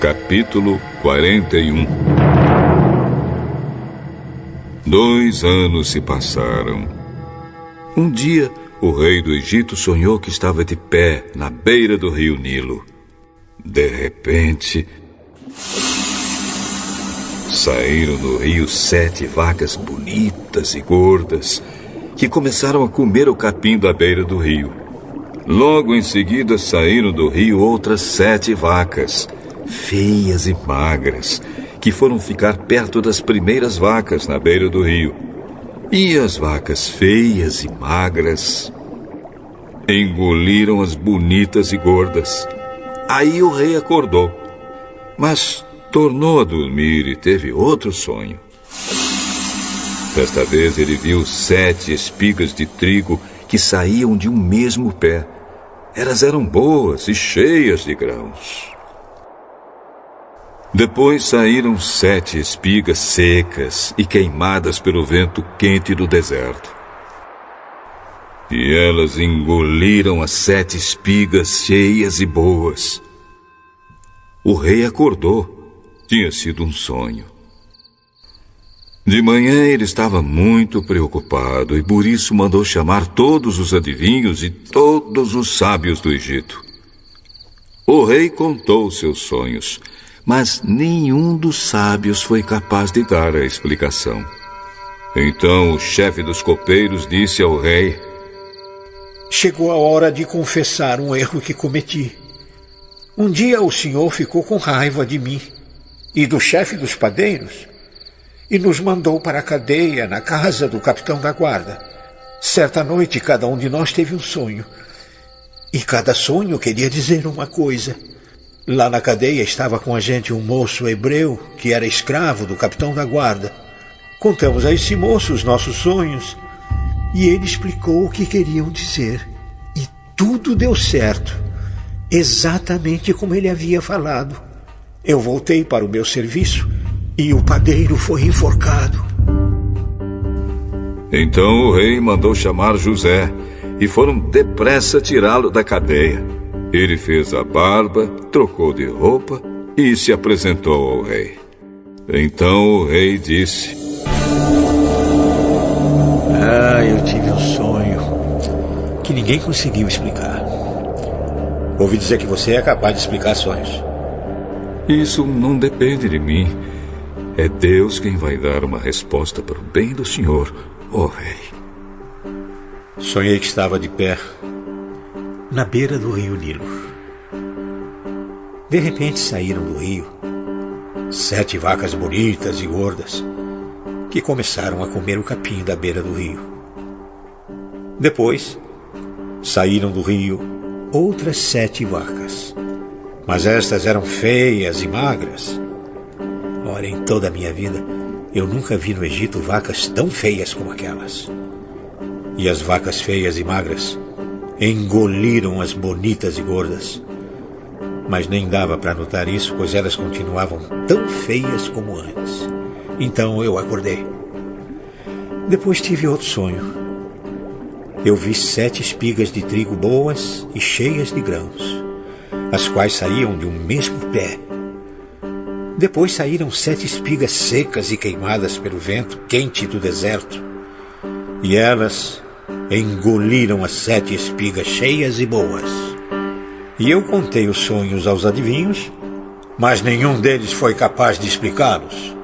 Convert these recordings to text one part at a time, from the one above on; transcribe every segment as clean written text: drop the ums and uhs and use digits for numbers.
Capítulo 41. 2 anos se passaram. Um dia, o rei do Egito sonhou que estava de pé na beira do rio Nilo. De repente, saíram do rio 7 vacas bonitas e gordas, que começaram a comer o capim da beira do rio. Logo em seguida, saíram do rio outras 7 vacas, feias e magras, que foram ficar perto das primeiras vacas na beira do rio. E as vacas feias e magras engoliram as bonitas e gordas. Aí o rei acordou, mas tornou a dormir e teve outro sonho. Desta vez ele viu 7 espigas de trigo que saíam de um mesmo pé. Elas eram boas e cheias de grãos. Depois saíram 7 espigas secas e queimadas pelo vento quente do deserto. E elas engoliram as 7 espigas cheias e boas. O rei acordou. Tinha sido um sonho. De manhã ele estava muito preocupado e por isso mandou chamar todos os adivinhos e todos os sábios do Egito. O rei contou seus sonhos, mas nenhum dos sábios foi capaz de dar a explicação. Então o chefe dos copeiros disse ao rei: Chegou a hora de confessar um erro que cometi. Um dia o senhor ficou com raiva de mim e do chefe dos padeiros e nos mandou para a cadeia na casa do capitão da guarda. Certa noite cada um de nós teve um sonho e cada sonho queria dizer uma coisa. Lá na cadeia estava com a gente um moço hebreu que era escravo do capitão da guarda. Contamos a esse moço os nossos sonhos e ele explicou o que queriam dizer. E tudo deu certo, exatamente como ele havia falado. Eu voltei para o meu serviço e o padeiro foi enforcado. Então o rei mandou chamar José e foram depressa tirá-lo da cadeia. Ele fez a barba, trocou de roupa e se apresentou ao rei. Então o rei disse: Eu tive um sonho que ninguém conseguiu explicar. Ouvi dizer que você é capaz de explicar sonhos. Isso não depende de mim. É Deus quem vai dar uma resposta para o bem do senhor, ó rei. Sonhei que estava de pé na beira do rio Nilo. De repente saíram do rio 7 vacas bonitas e gordas que começaram a comer o capim da beira do rio. Depois saíram do rio outras 7 vacas, mas estas eram feias e magras. Ora, em toda a minha vida eu nunca vi no Egito vacas tão feias como aquelas. E as vacas feias e magras engoliram as bonitas e gordas. Mas nem dava para notar isso, pois elas continuavam tão feias como antes. Então eu acordei. Depois tive outro sonho. Eu vi 7 espigas de trigo boas e cheias de grãos, as quais saíam de um mesmo pé. Depois saíram 7 espigas secas e queimadas pelo vento quente do deserto. E elas engoliram as 7 espigas cheias e boas. E eu contei os sonhos aos adivinhos, mas nenhum deles foi capaz de explicá-los.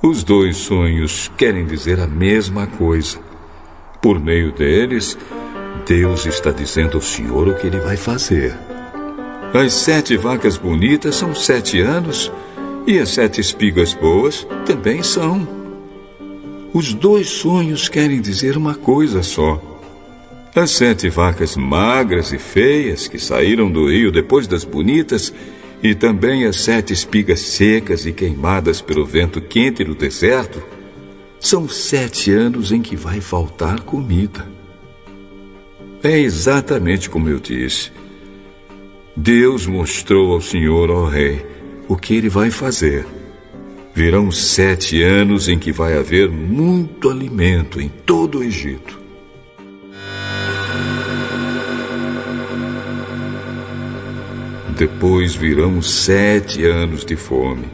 Os 2 sonhos querem dizer a mesma coisa. Por meio deles, Deus está dizendo ao Senhor o que Ele vai fazer. As 7 vacas bonitas são 7 anos e as 7 espigas boas também são. Os 2 sonhos querem dizer uma coisa só. As 7 vacas magras e feias que saíram do rio depois das bonitas e também as 7 espigas secas e queimadas pelo vento quente do deserto são 7 anos em que vai faltar comida. É exatamente como eu disse. Deus mostrou ao Senhor, ó Rei, o que Ele vai fazer. Virão 7 anos em que vai haver muito alimento em todo o Egito. Depois virão 7 anos de fome.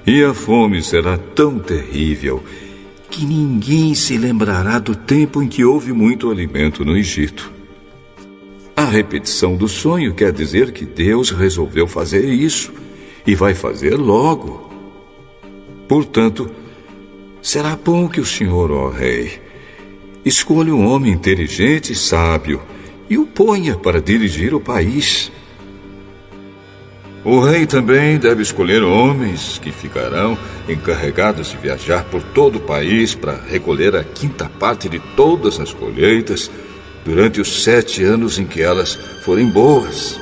E a fome será tão terrível que ninguém se lembrará do tempo em que houve muito alimento no Egito. A repetição do sonho quer dizer que Deus resolveu fazer isso e vai fazer logo. Portanto, será bom que o senhor, ó rei, escolha um homem inteligente e sábio e o ponha para dirigir o país. O rei também deve escolher homens que ficarão encarregados de viajar por todo o país para recolher a 5ª parte de todas as colheitas durante os 7 anos em que elas forem boas.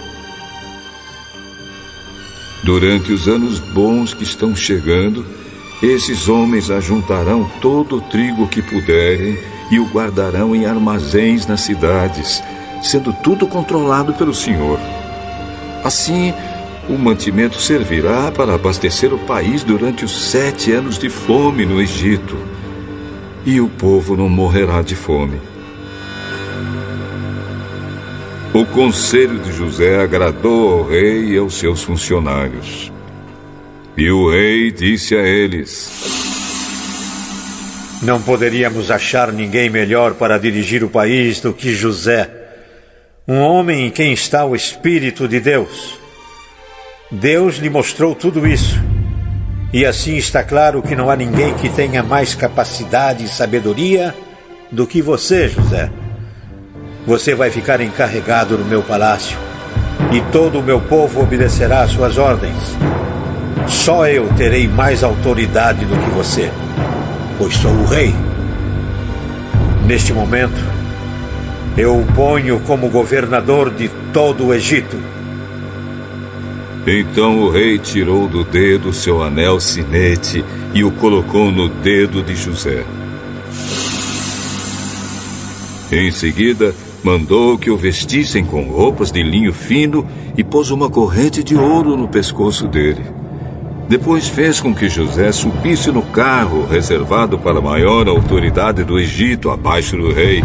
Durante os anos bons que estão chegando, esses homens ajuntarão todo o trigo que puderem e o guardarão em armazéns nas cidades, sendo tudo controlado pelo Senhor. Assim, o mantimento servirá para abastecer o país durante os 7 anos de fome no Egito, e o povo não morrerá de fome. O conselho de José agradou ao rei e aos seus funcionários. E o rei disse a eles: Não poderíamos achar ninguém melhor para dirigir o país do que José, um homem em quem está o Espírito de Deus. Deus lhe mostrou tudo isso, e assim está claro que não há ninguém que tenha mais capacidade e sabedoria do que você, José. Você vai ficar encarregado no meu palácio, e todo o meu povo obedecerá às suas ordens. Só eu terei mais autoridade do que você, pois sou o rei. Neste momento, eu o ponho como governador de todo o Egito. Então o rei tirou do dedo seu anel sinete e o colocou no dedo de José. Em seguida, mandou que o vestissem com roupas de linho fino e pôs uma corrente de ouro no pescoço dele. Depois fez com que José subisse no carro reservado para a maior autoridade do Egito, abaixo do rei,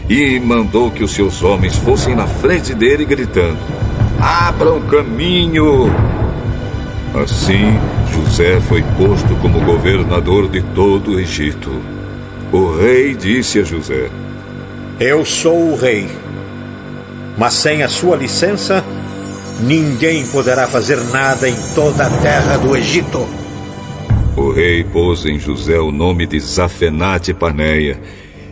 e mandou que os seus homens fossem na frente dele gritando: Abram caminho! Assim, José foi posto como governador de todo o Egito. O rei disse a José: Eu sou o rei, mas sem a sua licença, ninguém poderá fazer nada em toda a terra do Egito. O rei pôs em José o nome de Zafenate-Paneia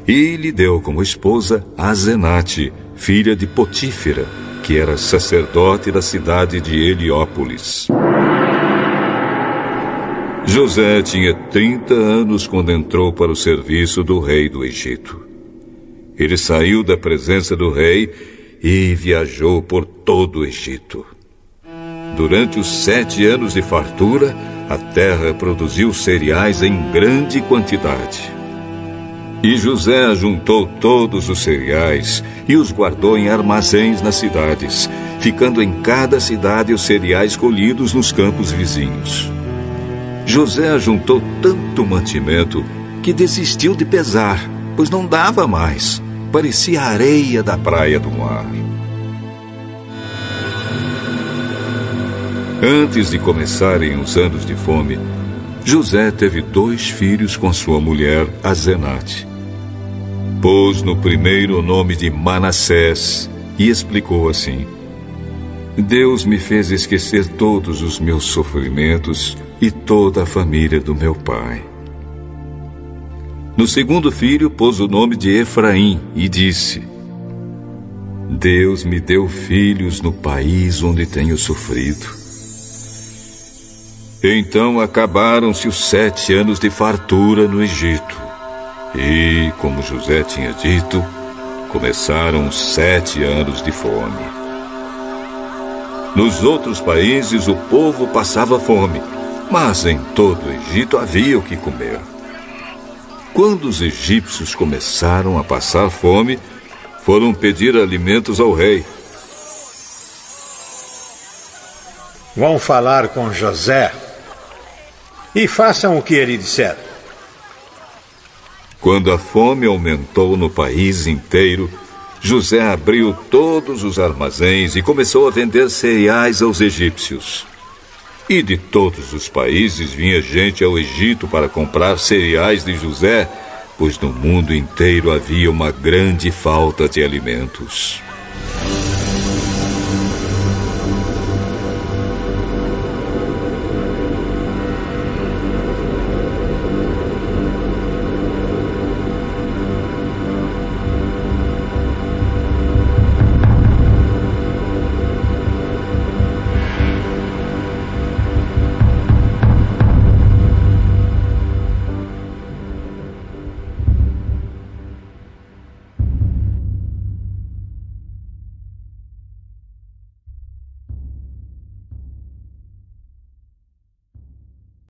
e lhe deu como esposa Azenate, filha de Potífera, que era sacerdote da cidade de Heliópolis. José tinha 30 anos quando entrou para o serviço do rei do Egito. Ele saiu da presença do rei e viajou por todo o Egito. Durante os 7 anos de fartura, a terra produziu cereais em grande quantidade. E José ajuntou todos os cereais e os guardou em armazéns nas cidades, ficando em cada cidade os cereais colhidos nos campos vizinhos. José ajuntou tanto mantimento que desistiu de pesar, pois não dava mais. Parecia a areia da praia do mar. Antes de começarem os anos de fome, José teve 2 filhos com sua mulher, Azenate. Pôs no primeiro o nome de Manassés e explicou assim: Deus me fez esquecer todos os meus sofrimentos e toda a família do meu pai. No segundo filho, pôs o nome de Efraim e disse: Deus me deu filhos no país onde tenho sofrido. Então acabaram-se os 7 anos de fartura no Egito. E, como José tinha dito, começaram os 7 anos de fome. Nos outros países o povo passava fome, mas em todo o Egito havia o que comer. Quando os egípcios começaram a passar fome, foram pedir alimentos ao rei. Vão falar com José e façam o que ele disser. Quando a fome aumentou no país inteiro, José abriu todos os armazéns e começou a vender cereais aos egípcios. E de todos os países vinha gente ao Egito para comprar cereais de José, pois no mundo inteiro havia uma grande falta de alimentos.